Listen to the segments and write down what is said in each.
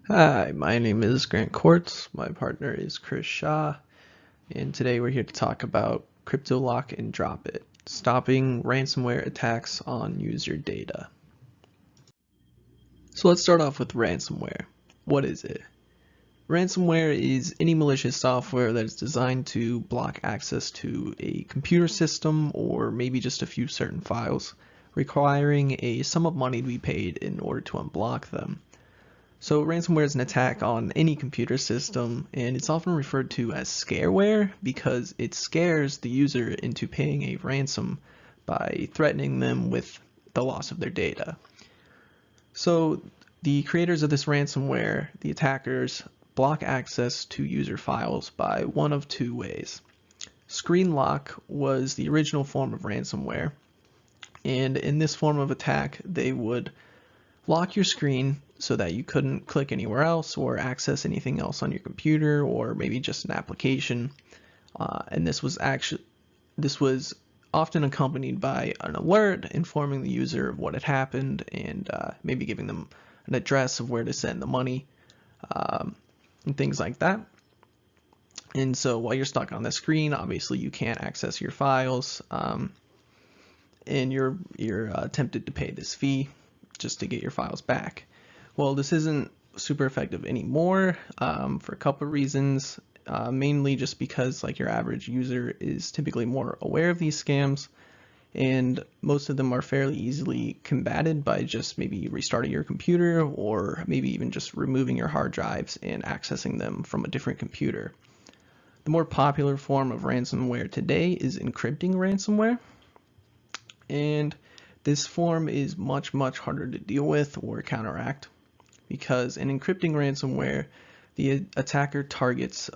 Hi, my name is Grant Quartz. My partner is Chris Shaw, and today we're here to talk about Cryptolock and Drop It, stopping ransomware attacks on user data. So let's start off with ransomware. What is it? Ransomware is any malicious software that is designed to block access to a computer system or maybe just a few certain files, requiring a sum of money to be paid in order to unblock them. So ransomware is an attack on any computer system, and it's often referred to as scareware because it scares the user into paying a ransom by threatening them with the loss of their data. So the creators of this ransomware, the attackers, block access to user files by one of two ways. Screen lock was the original form of ransomware, and in this form of attack, they would lock your screen so that you couldn't click anywhere else or access anything else on your computer or maybe just an application. And this was often accompanied by an alert informing the user of what had happened and maybe giving them an address of where to send the money and things like that. And so while you're stuck on the screen, obviously you can't access your files, and you're tempted to pay this fee just to get your files back. Well, this isn't super effective anymore for a couple of reasons, mainly just because like your average user is typically more aware of these scams, and most of them are fairly easily combated by just maybe restarting your computer or maybe even just removing your hard drives and accessing them from a different computer. The more popular form of ransomware today is encrypting ransomware, and this form is much harder to deal with or counteract because in encrypting ransomware, the attacker targets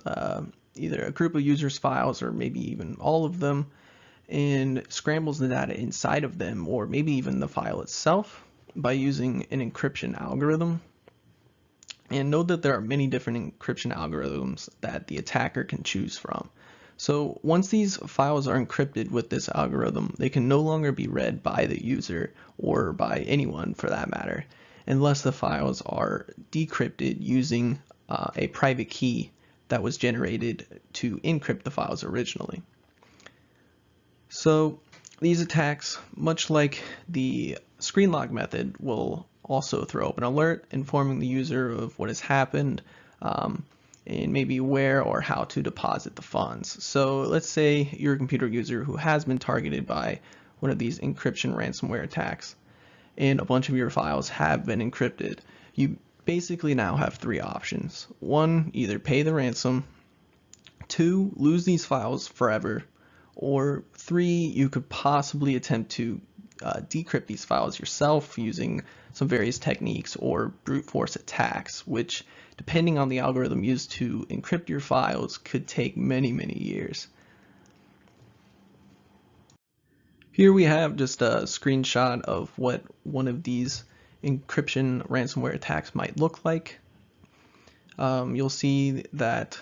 either a group of users' files or maybe even all of them and scrambles the data inside of them or maybe even the file itself by using an encryption algorithm. And note that there are many different encryption algorithms that the attacker can choose from. So once these files are encrypted with this algorithm, they can no longer be read by the user or by anyone for that matter, unless the files are decrypted using a private key that was generated to encrypt the files originally. So these attacks, much like the screen lock method, will also throw up an alert informing the user of what has happened, and maybe where or how to deposit the funds. So let's say you're a computer user who has been targeted by one of these encryption ransomware attacks, and a bunch of your files have been encrypted. You basically now have three options. One, either pay the ransom. Two, lose these files forever. Or three, you could possibly attempt to decrypt these files yourself using some various techniques or brute force attacks, which, depending on the algorithm used to encrypt your files, could take many years. Here we have just a screenshot of what one of these encryption ransomware attacks might look like. You'll see that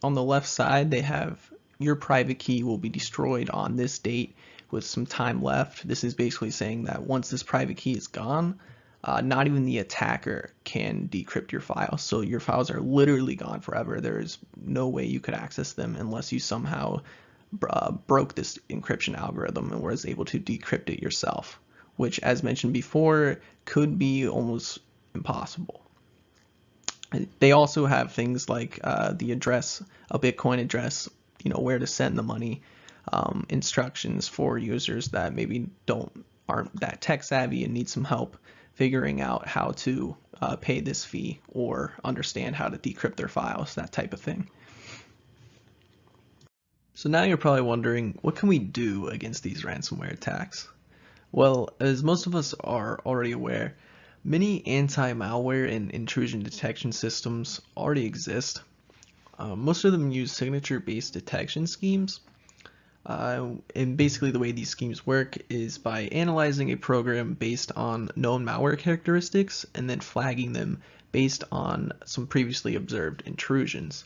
on the left side they have your private key will be destroyed on this date with some time left. This is basically saying that once this private key is gone, not even the attacker can decrypt your files. So your files are literally gone forever. There is no way you could access them unless you somehow broke this encryption algorithm and was able to decrypt it yourself, which, as mentioned before, could be almost impossible. They also have things like the address, a Bitcoin address, where to send the money, instructions for users that maybe aren't that tech savvy and need some help figuring out how to pay this fee or understand how to decrypt their files, that type of thing. So now you're probably wondering, what can we do against these ransomware attacks? Well, as most of us are already aware, many anti-malware and intrusion detection systems already exist. Most of them use signature-based detection schemes. And basically the way these schemes work is by analyzing a program based on known malware characteristics and then flagging them based on some previously observed intrusions.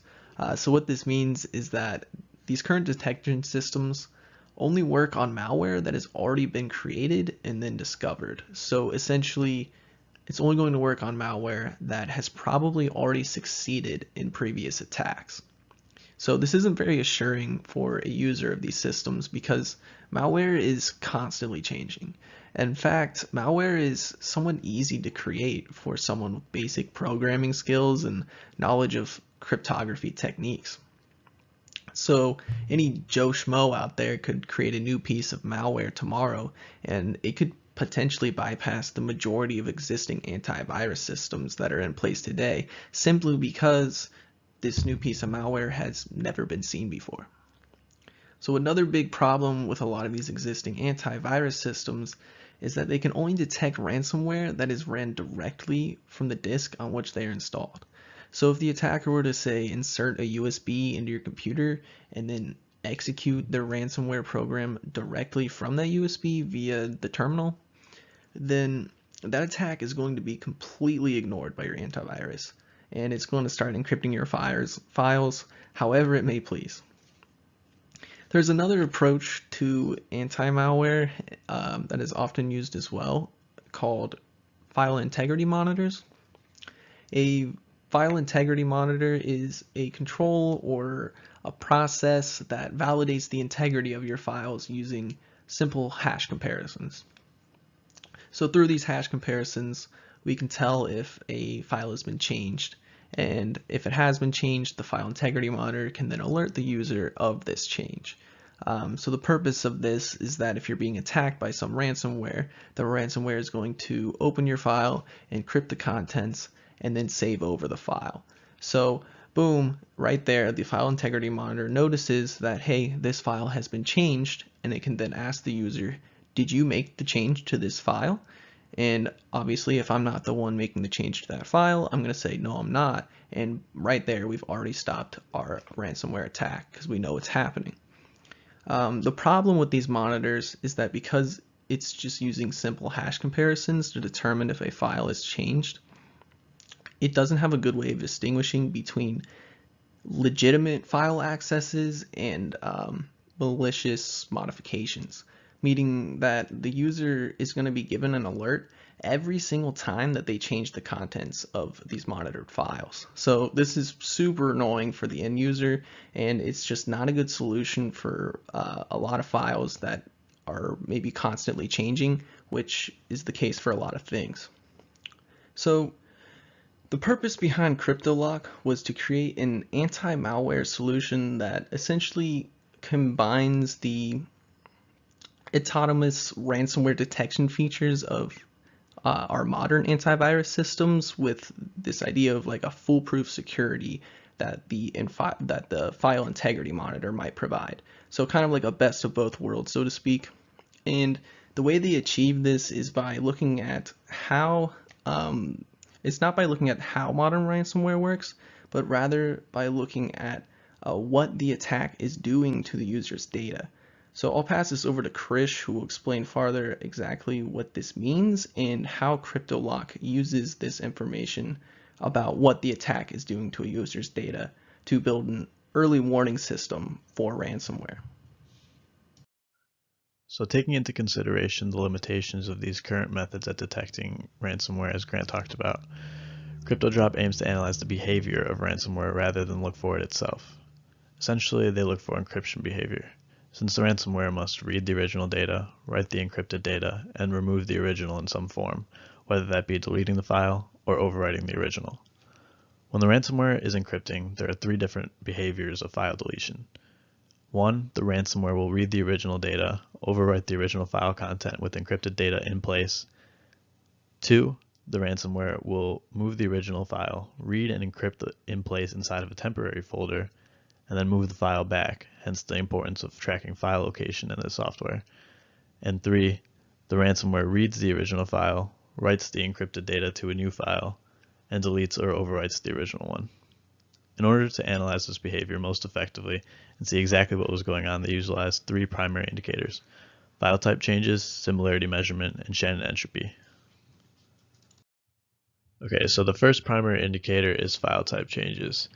So what this means is that these current detection systems only work on malware that has already been created and then discovered. So essentially, it's only going to work on malware that has probably already succeeded in previous attacks. So this isn't very assuring for a user of these systems because malware is constantly changing. In fact, malware is somewhat easy to create for someone with basic programming skills and knowledge of cryptography techniques. So any Joe Schmo out there could create a new piece of malware tomorrow, and it could potentially bypass the majority of existing antivirus systems that are in place today simply because this new piece of malware has never been seen before. So another big problem with a lot of these existing antivirus systems is that they can only detect ransomware that is ran directly from the disk on which they are installed. So if the attacker were to say insert a USB into your computer and then execute their ransomware program directly from that USB via the terminal, then that attack is going to be completely ignored by your antivirus, and it's going to start encrypting your files however it may please. There's another approach to anti-malware that is often used as well, called file integrity monitors. A file integrity monitor is a control or a process that validates the integrity of your files using simple hash comparisons. So through these hash comparisons, we can tell if a file has been changed. And if it has been changed, the file integrity monitor can then alert the user of this change. So the purpose of this is that if you're being attacked by some ransomware, the ransomware is going to open your file, encrypt the contents, and then save over the file. So boom, right there, the file integrity monitor notices that, hey, this file has been changed, and it can then ask the user, did you make the change to this file? And obviously, if I'm not the one making the change to that file, I'm going to say, no, I'm not. And right there, we've already stopped our ransomware attack because we know it's happening. The problem with these monitors is that because it's just using simple hash comparisons to determine if a file is changed, it doesn't have a good way of distinguishing between legitimate file accesses and malicious modifications, meaning that the user is going to be given an alert every single time that they change the contents of these monitored files. So this is super annoying for the end user, and it's just not a good solution for a lot of files that are maybe constantly changing, which is the case for a lot of things. So the purpose behind Cryptolock was to create an anti-malware solution that essentially combines the autonomous ransomware detection features of our modern antivirus systems with this idea of like a foolproof security that the file integrity monitor might provide. So kind of like a best of both worlds, so to speak. And the way they achieve this is by looking at how it's not by looking at how modern ransomware works, but rather by looking at what the attack is doing to the user's data. So I'll pass this over to Krish, who will explain farther exactly what this means and how Cryptolock uses this information about what the attack is doing to a user's data to build an early warning system for ransomware. So taking into consideration the limitations of these current methods at detecting ransomware, as Grant talked about, CryptoDrop aims to analyze the behavior of ransomware rather than look for it itself. Essentially, they look for encryption behavior, since the ransomware must read the original data, write the encrypted data, and remove the original in some form, whether that be deleting the file or overwriting the original. When the ransomware is encrypting, there are three different behaviors of file deletion. 1. The ransomware will read the original data, overwrite the original file content with encrypted data in place. 2. The ransomware will move the original file, read and encrypt the in place inside of a temporary folder, and then move the file back, hence the importance of tracking file location in this software. And 3. The ransomware reads the original file, writes the encrypted data to a new file, and deletes or overwrites the original one. In order to analyze this behavior most effectively and see exactly what was going on, they utilized three primary indicators: file type changes, similarity measurement, and Shannon entropy. Okay, so the first primary indicator is file type changes.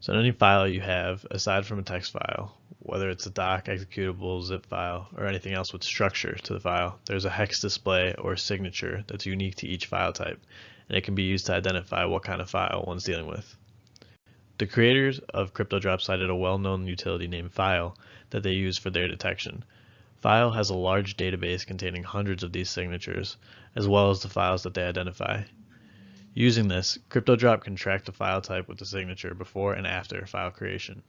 So in any file you have, aside from a text file, whether it's a doc, executable, zip file, or anything else with structure to the file, there's a hex display or signature that's unique to each file type, and it can be used to identify what kind of file one's dealing with. The creators of CryptoDrop cited a well-known utility named File that they use for their detection. File has a large database containing hundreds of these signatures, as well as the files that they identify. Using this, CryptoDrop can track the file type with the signature before and after file creation.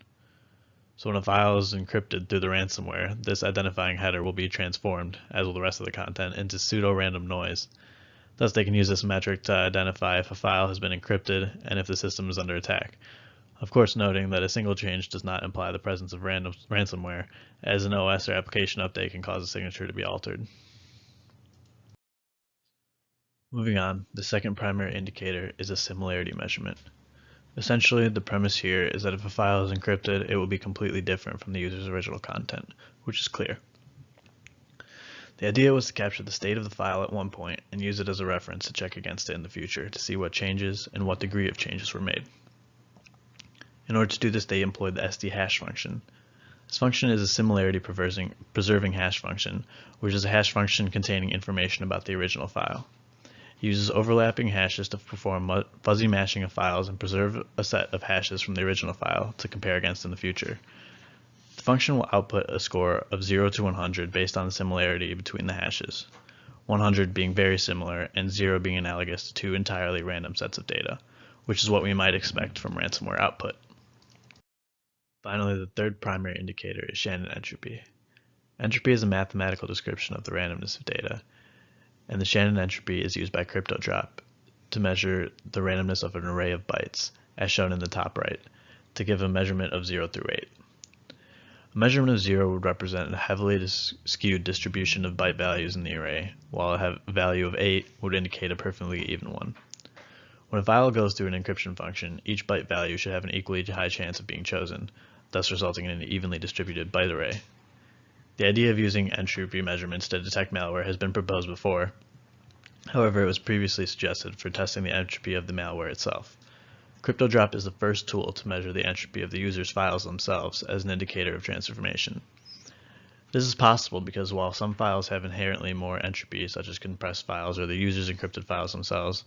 So when a file is encrypted through the ransomware, this identifying header will be transformed, as will the rest of the content, into pseudo-random noise. Thus they can use this metric to identify if a file has been encrypted and if the system is under attack. Of course, noting that a single change does not imply the presence of ransomware, as an OS or application update can cause a signature to be altered. Moving on, the second primary indicator is a similarity measurement. Essentially, the premise here is that if a file is encrypted, it will be completely different from the user's original content, which is clear. The idea was to capture the state of the file at one point and use it as a reference to check against it in the future to see what changes and what degree of changes were made. In order to do this, they employed the SD-hash function. This function is a similarity preserving hash function, which is a hash function containing information about the original file. It uses overlapping hashes to perform fuzzy mashing of files and preserve a set of hashes from the original file to compare against in the future. The function will output a score of 0 to 100 based on the similarity between the hashes, 100 being very similar and 0 being analogous to two entirely random sets of data, which is what we might expect from ransomware output. Finally, the third primary indicator is Shannon entropy. Entropy is a mathematical description of the randomness of data, and the Shannon entropy is used by CryptoDrop to measure the randomness of an array of bytes, as shown in the top right, to give a measurement of 0 through 8. A measurement of 0 would represent a heavily skewed distribution of byte values in the array, while a value of 8 would indicate a perfectly even one. When a file goes through an encryption function, each byte value should have an equally high chance of being chosen, thus resulting in an evenly distributed byte array. The idea of using entropy measurements to detect malware has been proposed before. However, it was previously suggested for testing the entropy of the malware itself. CryptoDrop is the first tool to measure the entropy of the user's files themselves as an indicator of transformation. This is possible because while some files have inherently more entropy, such as compressed files or the user's encrypted files themselves,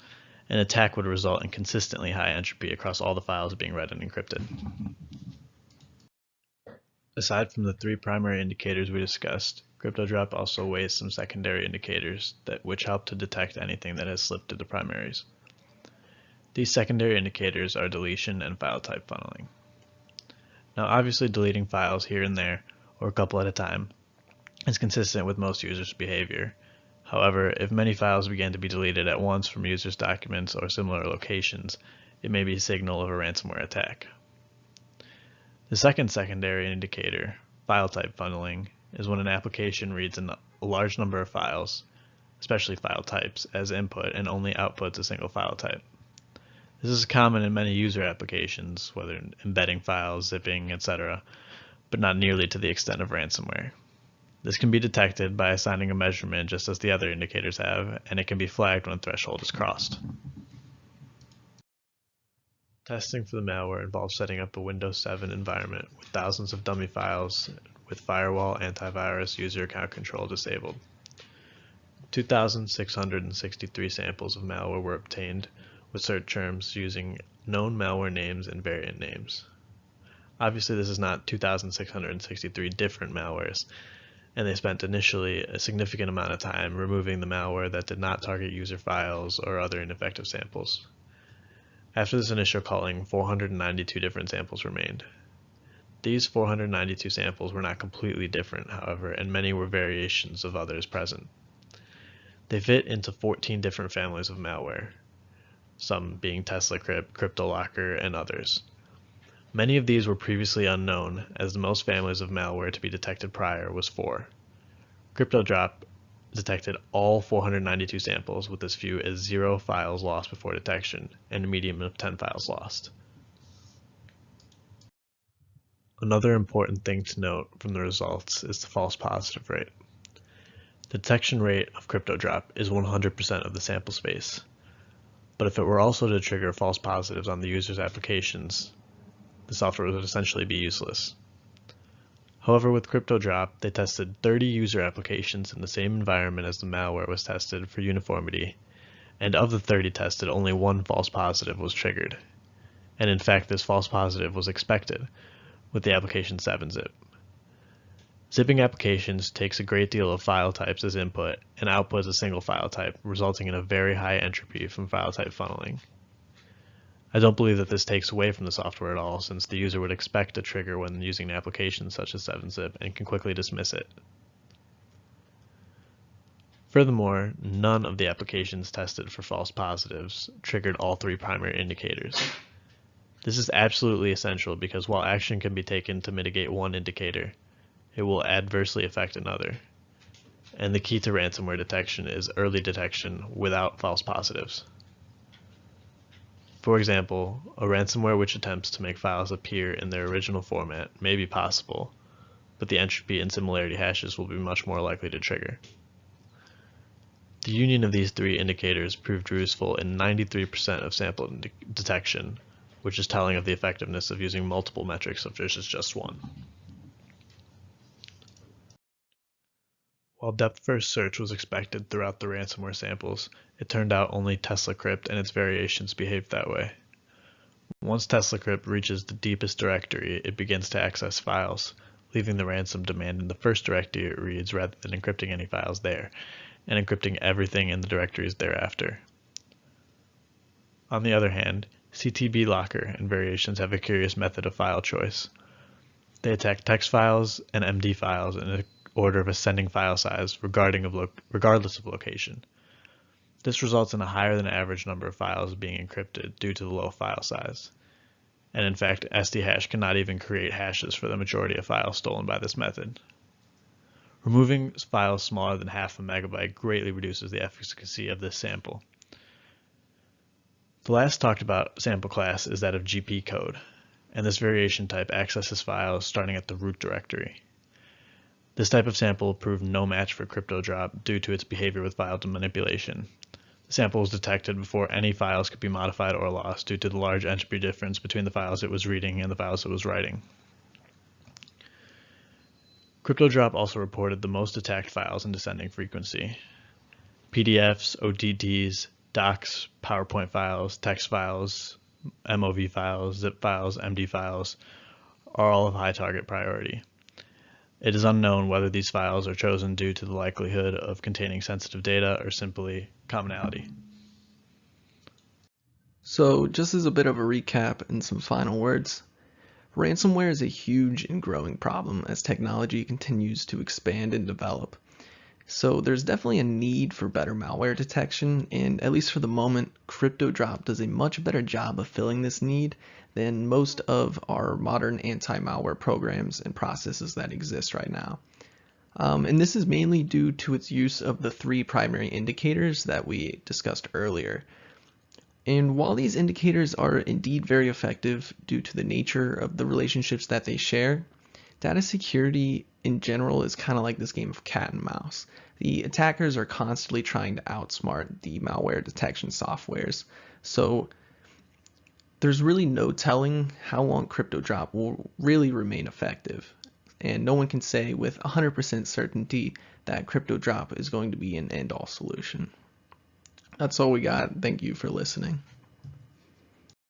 an attack would result in consistently high entropy across all the files being read and encrypted. Aside from the three primary indicators we discussed, CryptoDrop also weighs some secondary indicators which help to detect anything that has slipped to the primaries. These secondary indicators are deletion and file type funneling. Now obviously deleting files here and there, or a couple at a time, is consistent with most users' behavior. However, if many files begin to be deleted at once from users' documents or similar locations, it may be a signal of a ransomware attack. The second secondary indicator, file type funneling, is when an application reads a large number of files, especially file types, as input and only outputs a single file type. This is common in many user applications, whether embedding files, zipping, etc., but not nearly to the extent of ransomware. This can be detected by assigning a measurement just as the other indicators have, and it can be flagged when a threshold is crossed. Testing for the malware involves setting up a Windows 7 environment with thousands of dummy files with firewall, antivirus, user account control disabled. 2,663 samples of malware were obtained with search terms using known malware names and variant names. Obviously, this is not 2,663 different malwares, and they spent initially a significant amount of time removing the malware that did not target user files or other ineffective samples. After this initial culling, 492 different samples remained. These 492 samples were not completely different, however, and many were variations of others present. They fit into 14 different families of malware, some being TeslaCrypt, Cryptolocker, and others. Many of these were previously unknown, as the most families of malware to be detected prior was 4. CryptoDrop detected all 492 samples with as few as 0 files lost before detection and a median of 10 files lost. Another important thing to note from the results is the false positive rate. The detection rate of CryptoDrop is 100% of the sample space, but if it were also to trigger false positives on the user's applications, the software would essentially be useless. However, with CryptoDrop, they tested 30 user applications in the same environment as the malware was tested for uniformity, and of the 30 tested, only one false positive was triggered. And in fact, this false positive was expected with the application 7-zip. Zipping applications takes a great deal of file types as input and outputs a single file type, resulting in a very high entropy from file type funneling. I don't believe that this takes away from the software at all, since the user would expect a trigger when using an application such as 7-zip and can quickly dismiss it. Furthermore, none of the applications tested for false positives triggered all three primary indicators. This is absolutely essential because while action can be taken to mitigate one indicator, it will adversely affect another. And the key to ransomware detection is early detection without false positives. For example, a ransomware which attempts to make files appear in their original format may be possible, but the entropy and similarity hashes will be much more likely to trigger. The union of these three indicators proved useful in 93% of sample detection, which is telling of the effectiveness of using multiple metrics versus just one. While depth-first search was expected throughout the ransomware samples, it turned out only TeslaCrypt and its variations behaved that way. Once TeslaCrypt reaches the deepest directory, it begins to access files, leaving the ransom demand in the first directory it reads rather than encrypting any files there, and encrypting everything in the directories thereafter. On the other hand, CTB Locker and variations have a curious method of file choice. They attack text files and MD files in an order of ascending file size regardless of location. This results in a higher than average number of files being encrypted due to the low file size. And in fact, SD-hash cannot even create hashes for the majority of files stolen by this method. Removing files smaller than half a megabyte greatly reduces the efficacy of this sample. The last talked about sample class is that of GP code, and this variation type accesses files starting at the root directory. This type of sample proved no match for CryptoDrop due to its behavior with file manipulation. The sample was detected before any files could be modified or lost due to the large entropy difference between the files it was reading and the files it was writing. CryptoDrop also reported the most attacked files in descending frequency. PDFs, ODTs, docs, PowerPoint files, text files, MOV files, zip files, MD files are all of high target priority. It is unknown whether these files are chosen due to the likelihood of containing sensitive data or simply commonality. So just as a bit of a recap and some final words, ransomware is a huge and growing problem as technology continues to expand and develop. So there's definitely a need for better malware detection, and at least for the moment, CryptoDrop does a much better job of filling this need than most of our modern anti-malware programs and processes that exist right now. And this is mainly due to its use of the three primary indicators that we discussed earlier. And while these indicators are indeed very effective due to the nature of the relationships that they share, data security in general is kind of like this game of cat and mouse. The attackers are constantly trying to outsmart the malware detection softwares. So there's really no telling how long CryptoDrop will really remain effective. And no one can say with 100% certainty that CryptoDrop is going to be an end-all solution. That's all we got. Thank you for listening.